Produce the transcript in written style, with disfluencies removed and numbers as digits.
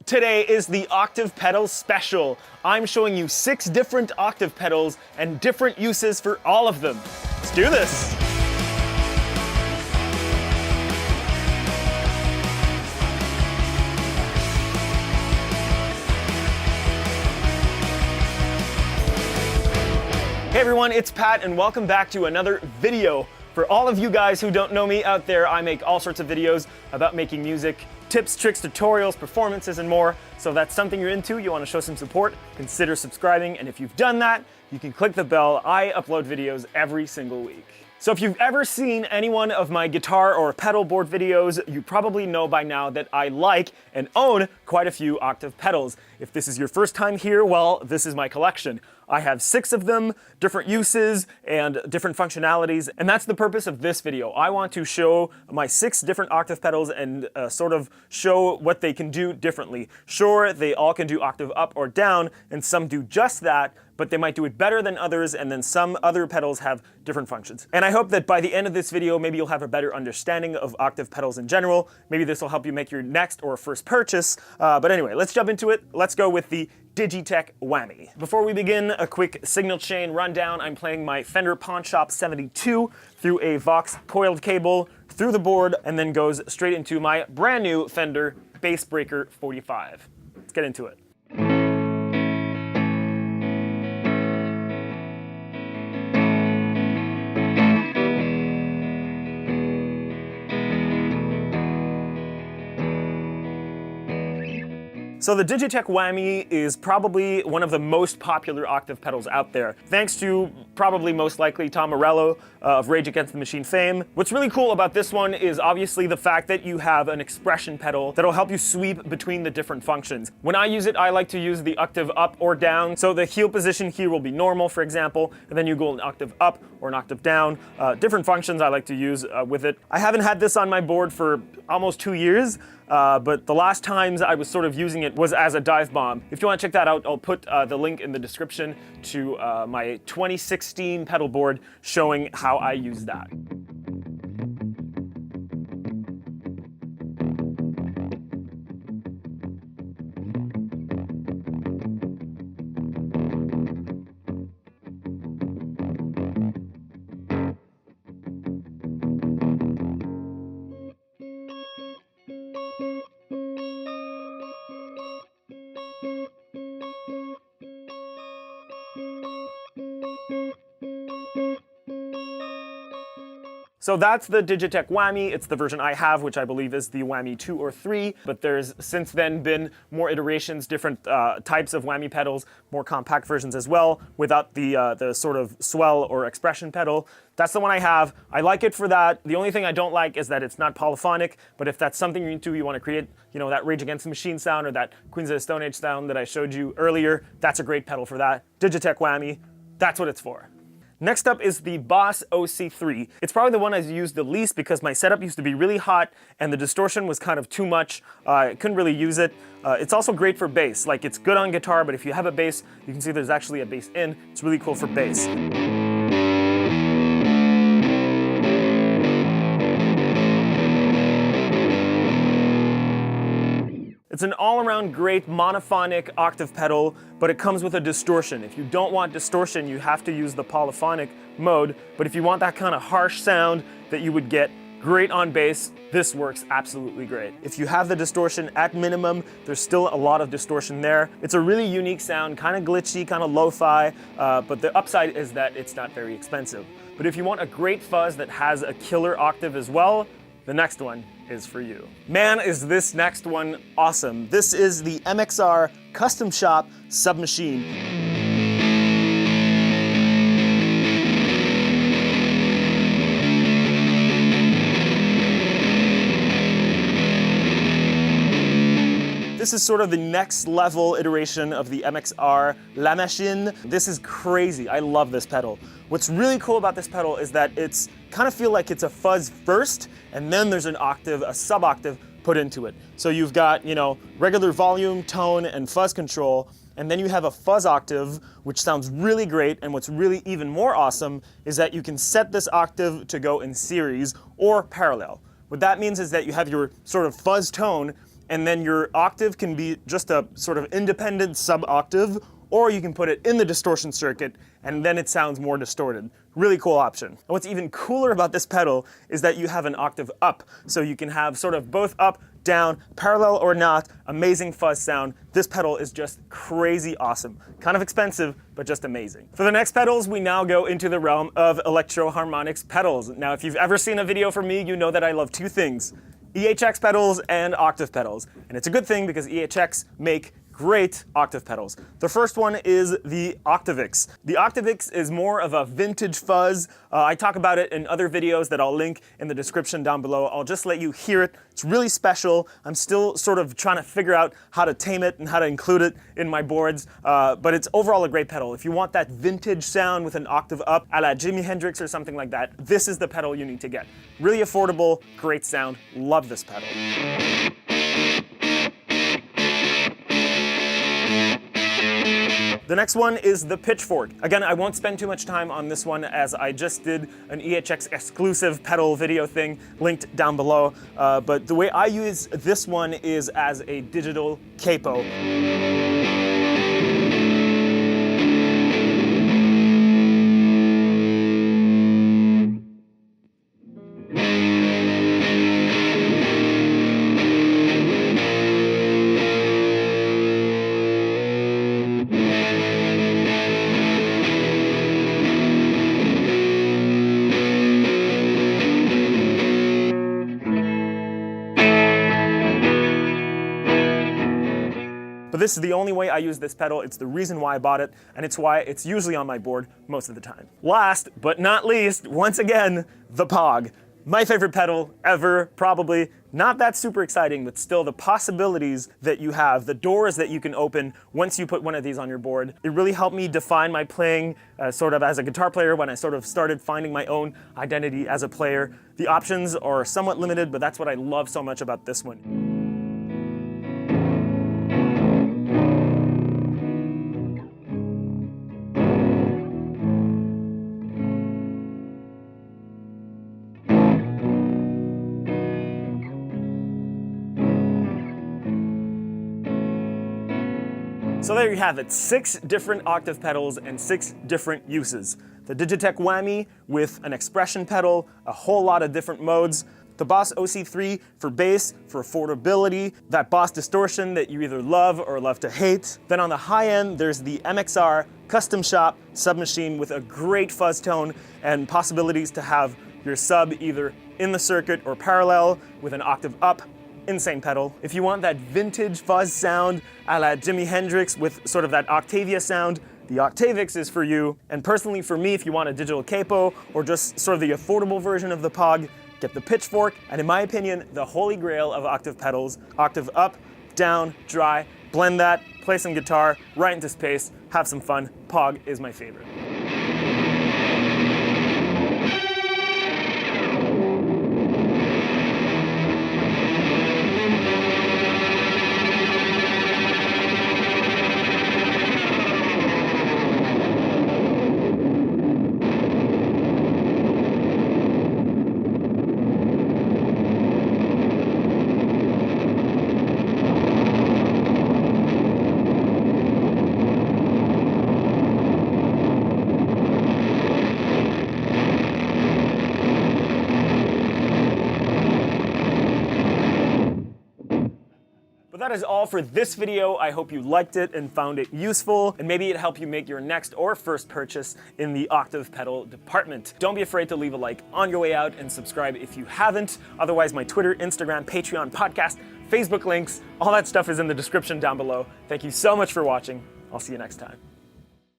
Today is the Octave Pedals Special. I'm showing you 6 different octave pedals and different uses for all of them. Let's do this! Hey everyone, it's Pat and welcome back to another video. For all of you guys who don't know me out there, I make all sorts of videos about making music, tips, tricks, tutorials, performances, and more. So if that's something you're into, you want to show some support, consider subscribing. And if you've done that, you can click the bell. I upload videos every single week. So if you've ever seen any one of my guitar or pedal board videos, you probably know by now that I like and own quite a few octave pedals. If this is your first time here, well, this is my collection. I have 6 of them, different uses and different functionalities, and that's the purpose of this video. I want to show my 6 different octave pedals and sort of show what they can do differently. Sure, they all can do octave up or down, and some do just that, but they might do it better than others, and then some other pedals have different functions. And I hope that by the end of this video, maybe you'll have a better understanding of octave pedals in general. Maybe this will help you make your next or first purchase. But anyway, let's jump into it. Let's go with the DIGITECH WHAMMY. Before we begin, a quick signal chain rundown. I'm playing my Fender Pawnshop 72 through a Vox coiled cable through the board, and then goes straight into my brand new Fender Bass Breaker 45. Let's get into it. So the DIGITECH WHAMMY is probably one of the most popular octave pedals out there, thanks to probably most likely Tom Morello of Rage Against the Machine fame. What's really cool about this one is obviously the fact that you have an expression pedal that'll help you sweep between the different functions. When I use it, I like to use the octave up or down. So the heel position here will be normal, for example, and then you go an octave up or an octave down. Different functions I like to use with it. I haven't had this on my board for almost 2 years. But the last times I was sort of using it was as a dive bomb. If you want to check that out, I'll put the link in the description to my 2016 pedal board showing how I use that. So that's the DIGITECH WHAMMY. It's the version I have, which I believe is the WHAMMY 2 or 3, but there's since then been more iterations, different types of WHAMMY pedals, more compact versions as well, without the sort of swell or expression pedal. That's the one I have. I like it for that. The only thing I don't like is that it's not polyphonic, but if that's something you're into, you want to create, you know, that Rage Against the Machine sound or that Queens of the Stone Age sound that I showed you earlier, that's a great pedal for that. DIGITECH WHAMMY, that's what it's for. Next up is the Boss OC3. It's probably the one I've used the least because my setup used to be really hot and the distortion was kind of too much. I couldn't really use it. It's also great for bass. Like, it's good on guitar, but if you have a bass, you can see there's actually a bass in. It's really cool for bass. It's an all-around great monophonic octave pedal, but it comes with a distortion. If you don't want distortion, you have to use the polyphonic mode, but if you want that kind of harsh sound that you would get great on bass, this works absolutely great. If you have the distortion at minimum, there's still a lot of distortion there. It's a really unique sound, kind of glitchy, kind of lo-fi, but the upside is that it's not very expensive. But if you want a great fuzz that has a killer octave as well, the next one is for you. Man, is this next one awesome. This is the MXR Custom Shop Submachine. This is sort of the next level iteration of the MXR La Machine. This is crazy. I love this pedal. What's really cool about this pedal is that it's kind of feel like it's a fuzz first, and then there's an octave, a sub-octave put into it. So you've got, you know, regular volume, tone, and fuzz control, and then you have a fuzz octave, which sounds really great, and what's really even more awesome is that you can set this octave to go in series or parallel. What that means is that you have your sort of fuzz tone, and then your octave can be just a sort of independent sub-octave, or you can put it in the distortion circuit, and then it sounds more distorted. Really cool option. And what's even cooler about this pedal is that you have an octave up, so you can have sort of both up, down, parallel or not, amazing fuzz sound. This pedal is just crazy awesome. Kind of expensive, but just amazing. For the next pedals, we now go into the realm of electro-harmonics pedals. Now, if you've ever seen a video from me, you know that I love two things: EHX pedals and octave pedals. And it's a good thing because EHX make great octave pedals. The first one is the OCTAVIX. The OCTAVIX is more of a vintage fuzz. I talk about it in other videos that I'll link in the description down below. I'll just let you hear it. It's really special. I'm still sort of trying to figure out how to tame it and how to include it in my boards, but it's overall a great pedal. If you want that vintage sound with an octave up, a la Jimi Hendrix or something like that, this is the pedal you need to get. Really affordable, great sound. Love this pedal. The next one is the Pitchfork. Again, I won't spend too much time on this one as I just did an EHX exclusive pedal video thing linked down below. But the way I use this one is as a digital capo. But this is the only way I use this pedal. It's the reason why I bought it, and it's why it's usually on my board most of the time. Last but not least, once again, the Pog. My favorite pedal ever, probably. Not that super exciting, but still the possibilities that you have, the doors that you can open once you put one of these on your board. It really helped me define my playing sort of as a guitar player when I sort of started finding my own identity as a player. The options are somewhat limited, but that's what I love so much about this one. So there you have it, 6 different octave pedals and 6 different uses. The DIGITECH WHAMMY with an expression pedal, a whole lot of different modes. The Boss OC3 for bass, for affordability, that Boss distortion that you either love or love to hate. Then on the high end, there's the MXR Custom Shop submachine with a great fuzz tone and possibilities to have your sub either in the circuit or parallel with an octave up. Insane pedal. If you want that vintage fuzz sound a la Jimi Hendrix with sort of that Octavia sound, the OCTAVIX is for you. And personally for me, if you want a digital capo or just sort of the affordable version of the Pog, get the Pitchfork, and in my opinion, the holy grail of octave pedals. Octave up, down, dry, blend that, play some guitar, right into space, have some fun. Pog is my favorite. But that is all for this video. I hope you liked it and found it useful, and maybe it helped you make your next or first purchase in the octave pedal department. Don't be afraid to leave a like on your way out and subscribe if you haven't. Otherwise, my Twitter, Instagram, Patreon, podcast, Facebook links, all that stuff is in the description down below. Thank you so much for watching. I'll see you next time.